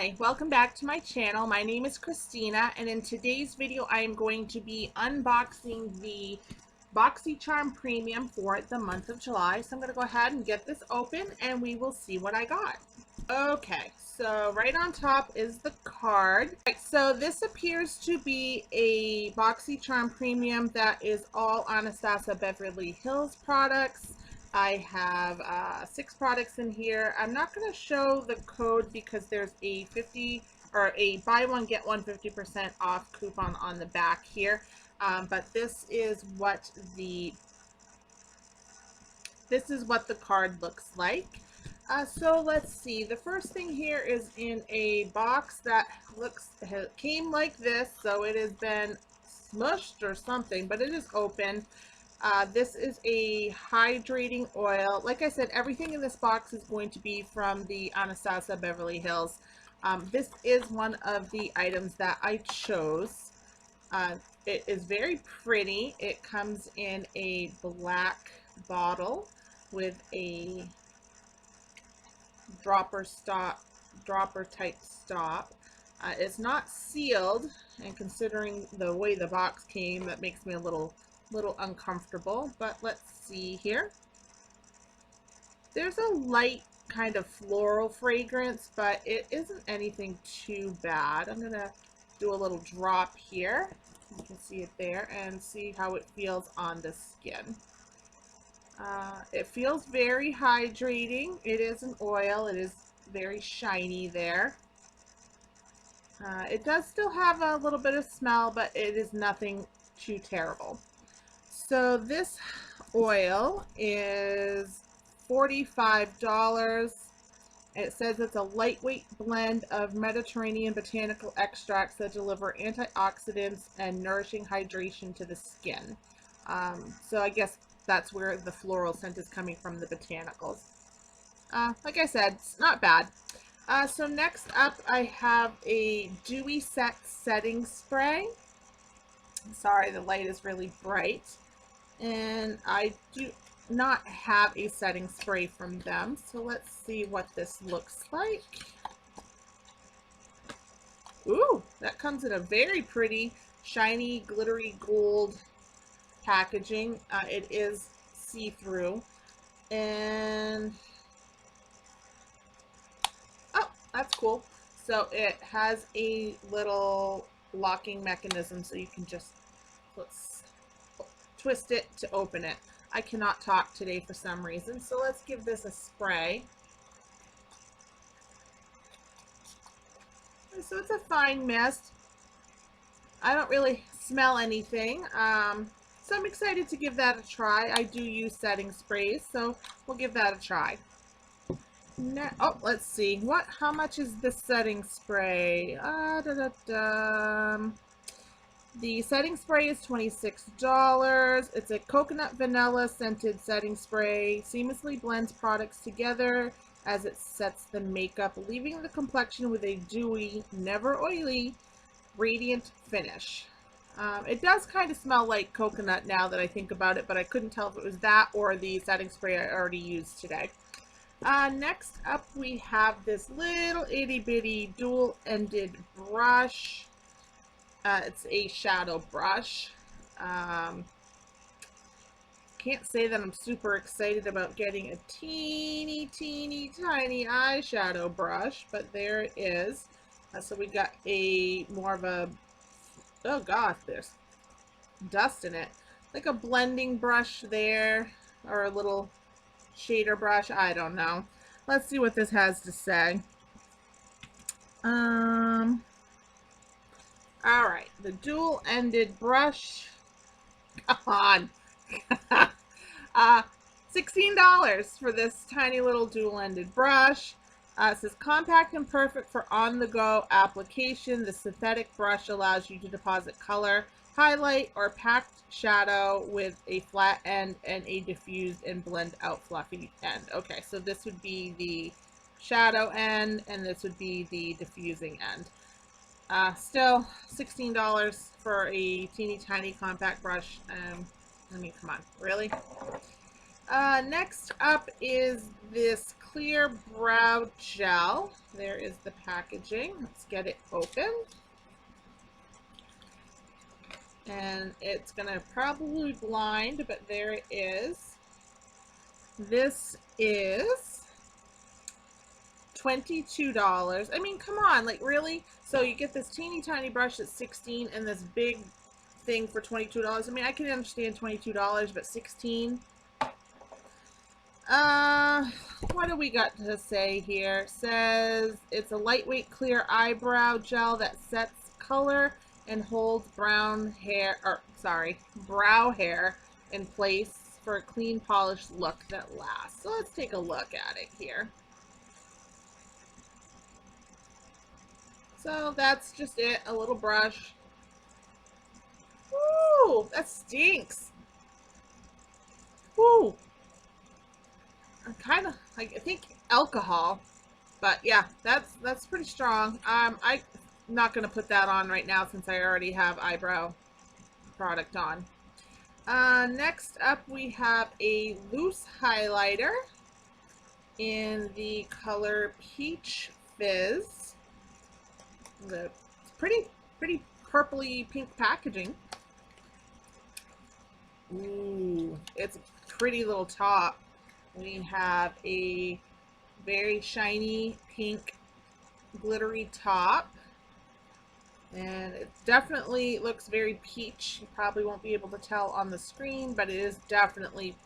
Hi, welcome back to my channel. My name is Christina, and in today's video I am going to be unboxing the Boxy Charm Premium for the month of July. So I'm going to go ahead and get this open and we will see what I got. Okay, so right on top is the card. Right, so this appears to be a Boxy Charm Premium that is all Anastasia Beverly Hills products. I have 6 products in here. I'm not going to show the code because there's a 50 or a buy one get one 50% off coupon on the back here. But this is what the card looks like. So let's see. The first thing here is in a box that came like this, so it has been smushed or something, but it is open. This is a hydrating oil. Like I said, everything in this box is going to be from the Anastasia Beverly Hills. This is one of the items that I chose. It is very pretty. It comes in a black bottle with a dropper type stop. It's not sealed, and considering the way the box came, that makes me a little uncomfortable, but let's see here. There's a light kind of floral fragrance, but it isn't anything too bad. I'm gonna do a little drop here. You can see it there and see how it feels on the skin. It feels very hydrating. It is an oil. It is very shiny there. It does still have a little bit of smell, but it is nothing too terrible. So this oil is $45. It says it's a lightweight blend of Mediterranean botanical extracts that deliver antioxidants and nourishing hydration to the skin. So I guess that's where the floral scent is coming from, the botanicals. Like I said, it's not bad. So next up I have a Dewy Set setting spray. Sorry, the light is really bright. And I do not have a setting spray from them, so let's see what this looks like. Ooh, that comes in a very pretty shiny glittery gold packaging. It is see-through, and oh, that's cool. So it has a little locking mechanism, so you can just twist it to open it. I cannot talk today for some reason, so let's give this a spray. So it's a fine mist. I don't really smell anything, so I'm excited to give that a try. I do use setting sprays, so we'll give that a try. Oh, let's see. How much is this setting spray? The setting spray is $26. It's a coconut vanilla scented setting spray. Seamlessly blends products together as it sets the makeup, leaving the complexion with a dewy, never oily, radiant finish. It does kind of smell like coconut now that I think about it, but I couldn't tell if it was that or the setting spray I already used today. Next up we have this little itty bitty dual-ended brush. It's a shadow brush. Can't say that I'm super excited about getting a teeny tiny eyeshadow brush, but there it is. So we got more of a, oh gosh, there's dust in it. Like a blending brush there, or a little shader brush, I don't know. Let's see what this has to say. All right, the dual-ended brush. Come on. $16 for this tiny little dual-ended brush. It says compact and perfect for on-the-go application. The synthetic brush allows you to deposit color, highlight, or packed shadow with a flat end and a diffused and blend out fluffy end. Okay, so this would be the shadow end, and this would be the diffusing end. Still $16 for a teeny tiny compact brush. I mean, come on, really? Next up is this clear brow gel. There is the packaging. Let's get it open. And it's going to probably blind, but there it is. This is $22. I mean, come on, like really? So you get this teeny tiny brush that's 16 and this big thing for $22. I mean, I can understand $22, but 16. What do we got to say here? It says it's a lightweight clear eyebrow gel that sets color and holds brow hair in place for a clean, polished look that lasts. So let's take a look at it here. So that's just it, a little brush. Ooh, that stinks. Ooh. Kind of like, I think alcohol, but yeah, that's pretty strong. I'm not gonna put that on right now since I already have eyebrow product on. Next up we have a loose highlighter in the color Peach Fizz. The pretty purpley pink packaging. Ooh, it's a pretty little top. We have a very shiny pink glittery top, and it definitely looks very peach. You probably won't be able to tell on the screen, but it is definitely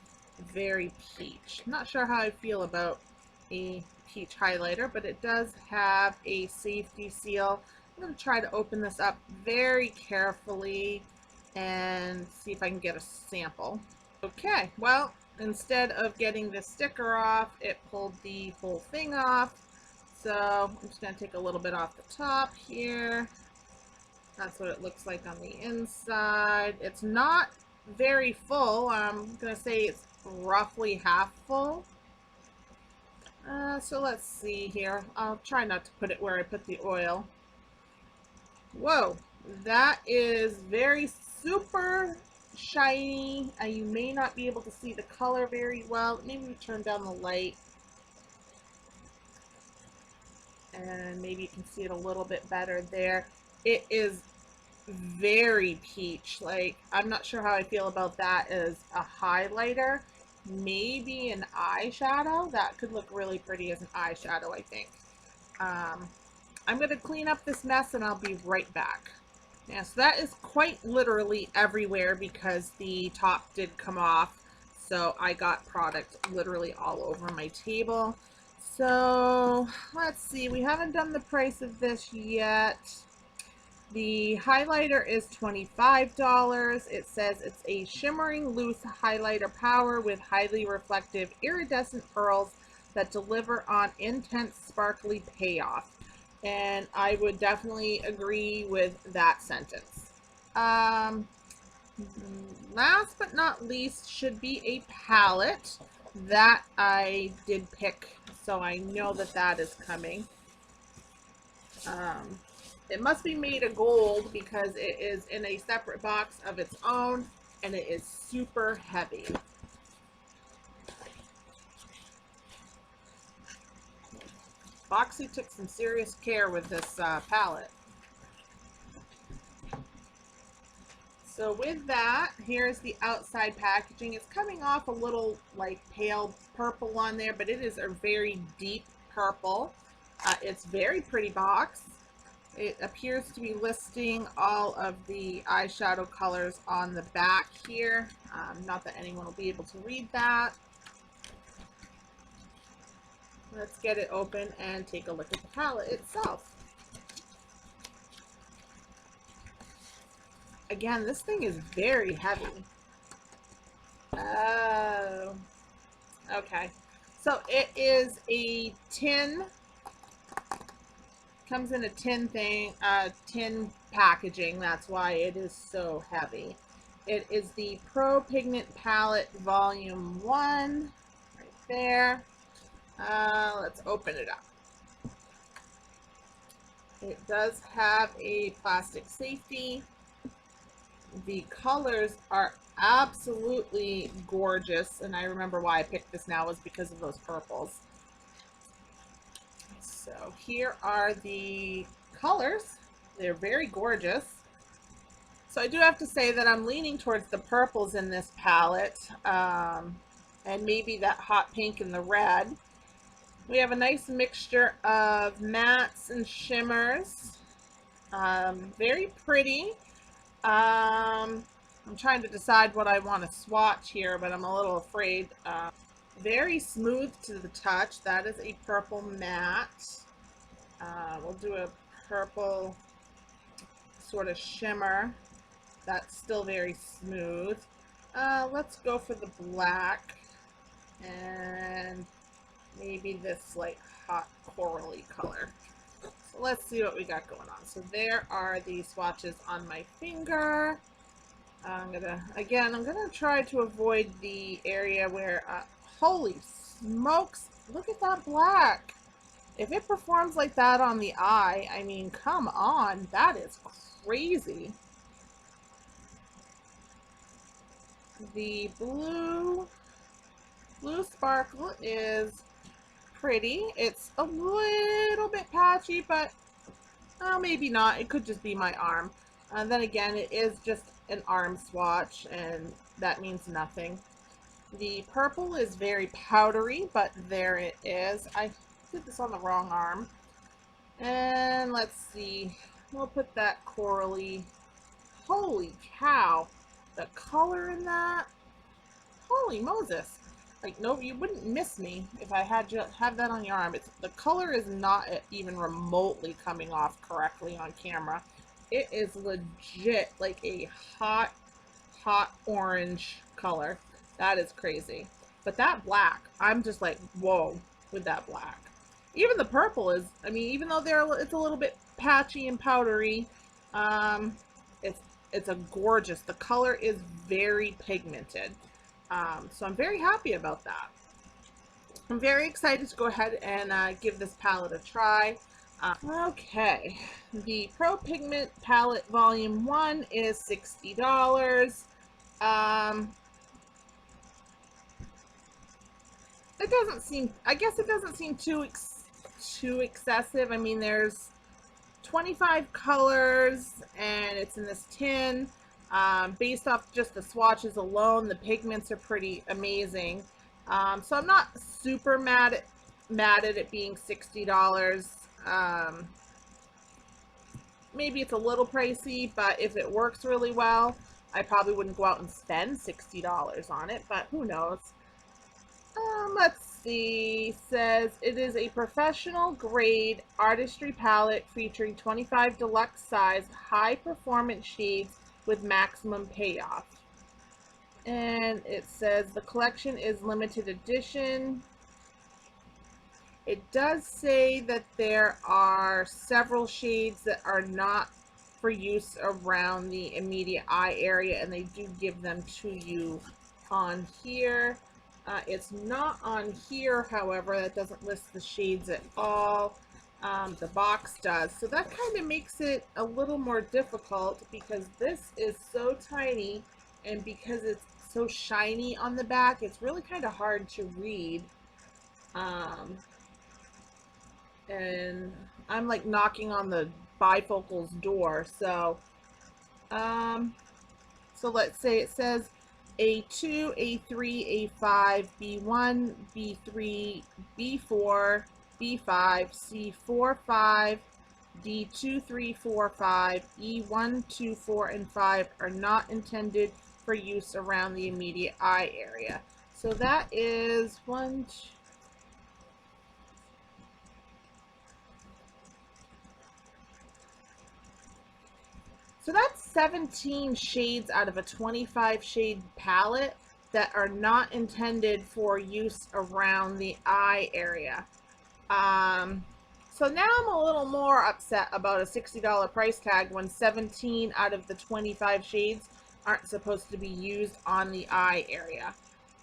very peach. I'm not sure how I feel about a peach highlighter, but it does have a safety seal. I'm going to try to open this up very carefully and see if I can get a sample. Okay, well, instead of getting the sticker off, it pulled the whole thing off. So I'm just going to take a little bit off the top here. That's what it looks like on the inside. It's not very full. I'm going to say it's roughly half full. So let's see here. I'll try not to put it where I put the oil. Whoa, that is very super shiny. You may not be able to see the color very well. Maybe we turn down the light and maybe you can see it a little bit better there. It is very peach. Like, I'm not sure how I feel about that as a highlighter. Maybe an eyeshadow. That could look really pretty as an eyeshadow, I think. I'm going to clean up this mess and I'll be right back. Yeah, so that is quite literally everywhere because the top did come off. So I got product literally all over my table. So let's see, we haven't done the price of this yet. The highlighter is $25. It says it's a shimmering loose highlighter power with highly reflective iridescent pearls that deliver on intense sparkly payoff. And I would definitely agree with that sentence. Last but not least should be a palette that I did pick, so I know that that is coming. It must be made of gold because it is in a separate box of its own and it is super heavy. Boxy took some serious care with this palette. So with that, here's the outside packaging. It's coming off a little like pale purple on there, but it is a very deep purple. It's very pretty box. It appears to be listing all of the eyeshadow colors on the back here. Not that anyone will be able to read that. Let's get it open and take a look at the palette itself. Again, this thing is very heavy. Oh, okay. So it is a tin. Comes in a tin thing, tin packaging. That's why it is so heavy. It is the Pro Pigment Palette Volume 1, right there. Let's open it up. It does have a plastic safety. The colors are absolutely gorgeous. And I remember why I picked this now was because of those purples. So here are the colors. They're very gorgeous. So I do have to say that I'm leaning towards the purples in this palette, and maybe that hot pink and the red. We have a nice mixture of mattes and shimmers. Very pretty. I'm trying to decide what I want to swatch here, but I'm a little afraid. Very smooth to the touch. That is a purple matte. We'll do a purple sort of shimmer. That's still very smooth. Let's go for the black and maybe this like hot corally color. So let's see what we got going on. So there are the swatches on my finger. I'm gonna try to avoid the area where, holy smokes, look at that black. If it performs like that on the eye, I mean, come on, that is crazy. The blue sparkle is pretty. It's a little bit patchy, but maybe not. It could just be my arm. Then again, it is just an arm swatch, and that means nothing. The purple is very powdery, but there it is. I did this on the wrong arm. And let's see. We'll put that corally. Holy cow. The color in that. Holy Moses. Like, no, you wouldn't miss me if I had you have that on your arm. The color is not even remotely coming off correctly on camera. It is legit like a hot orange color. That is crazy. But that black, I'm just like, whoa, with that black. Even the purple is, I mean, even though it's a little bit patchy and powdery, it's a gorgeous. The color is very pigmented. So I'm very happy about that. I'm very excited to go ahead and give this palette a try. Okay, the Pro Pigment Palette Volume 1 is $60. It doesn't seem, I guess it doesn't seem too excessive. I mean, there's 25 colors and it's in this tin. Based off just the swatches alone, the pigments are pretty amazing. So I'm not super mad at it being $60. Maybe it's a little pricey, but if it works really well, I probably wouldn't go out and spend $60 on it, but who knows. Let's see. Says it is a professional grade artistry palette featuring 25 deluxe size high performance shades with maximum payoff. And it says the collection is limited edition. It does say that there are several shades that are not for use around the immediate eye area, and they do give them to you on here. It's not on here, however, that doesn't list the shades at all. The box does, so that kind of makes it a little more difficult because this is so tiny, and because it's so shiny on the back, it's really kind of hard to read. And I'm like knocking on the bifocal's door, so let's say it says A2, A3, A5, B1, B3, B4, B5, C4, 5, D2, 3, 4, 5, E1, 2, 4, and 5 are not intended for use around the immediate eye area. So that is one, two, so that's 17 shades out of a 25 shade palette that are not intended for use around the eye area. So now I'm a little more upset about a $60 price tag when 17 out of the 25 shades aren't supposed to be used on the eye area.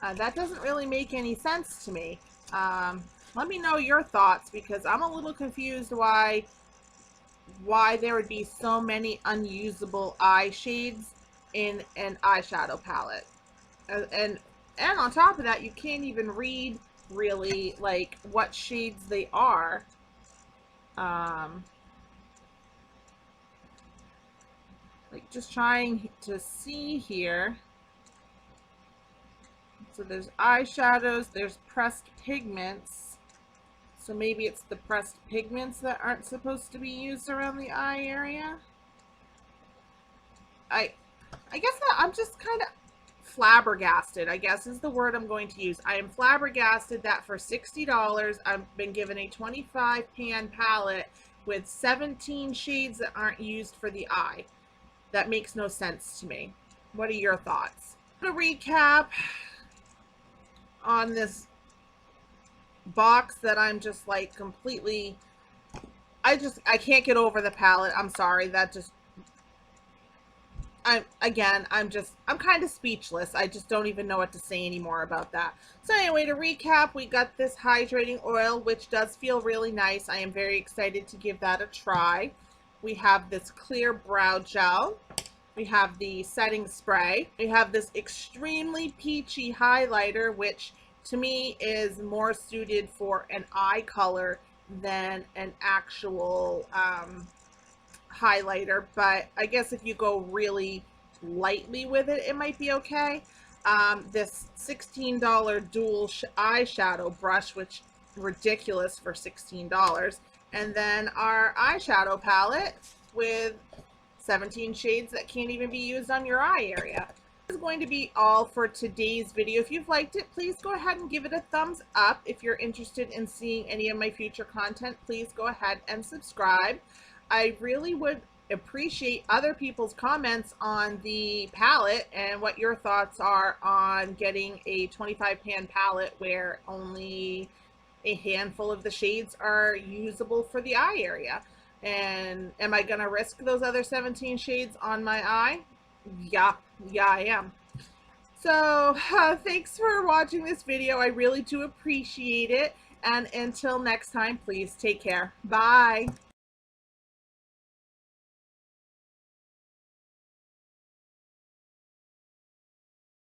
That doesn't really make any sense to me. Let me know your thoughts, because I'm a little confused why there would be so many unusable eye shades in an eyeshadow palette. And on top of that, you can't even read really like what shades they are. Like just trying to see here. So there's eyeshadows, there's pressed pigments. So maybe it's the pressed pigments that aren't supposed to be used around the eye area. I guess that I'm just kind of flabbergasted, I guess is the word I'm going to use. I am flabbergasted that for $60, I've been given a 25 pan palette with 17 shades that aren't used for the eye. That makes no sense to me. What are your thoughts? To recap on this box that I'm just like completely, I can't get over the palette. I'm sorry. That just, I'm kind of speechless. I just don't even know what to say anymore about that. So anyway, to recap, we got this hydrating oil, which does feel really nice. I am very excited to give that a try. We have this clear brow gel. We have the setting spray. We have this extremely peachy highlighter, which to me is more suited for an eye color than an actual highlighter, but I guess if you go really lightly with it, it might be okay. This $16 dual eyeshadow brush, which ridiculous for $16. And then our eyeshadow palette with 17 shades that can't even be used on your eye area. This is going to be all for today's video. If you've liked it, please go ahead and give it a thumbs up. If you're interested in seeing any of my future content, please go ahead and subscribe. I really would appreciate other people's comments on the palette and what your thoughts are on getting a 25 pan palette where only a handful of the shades are usable for the eye area. And am I gonna risk those other 17 shades on my eye? Yeah, I am. So thanks for watching this video. I really do appreciate it. And until next time, please take care. Bye.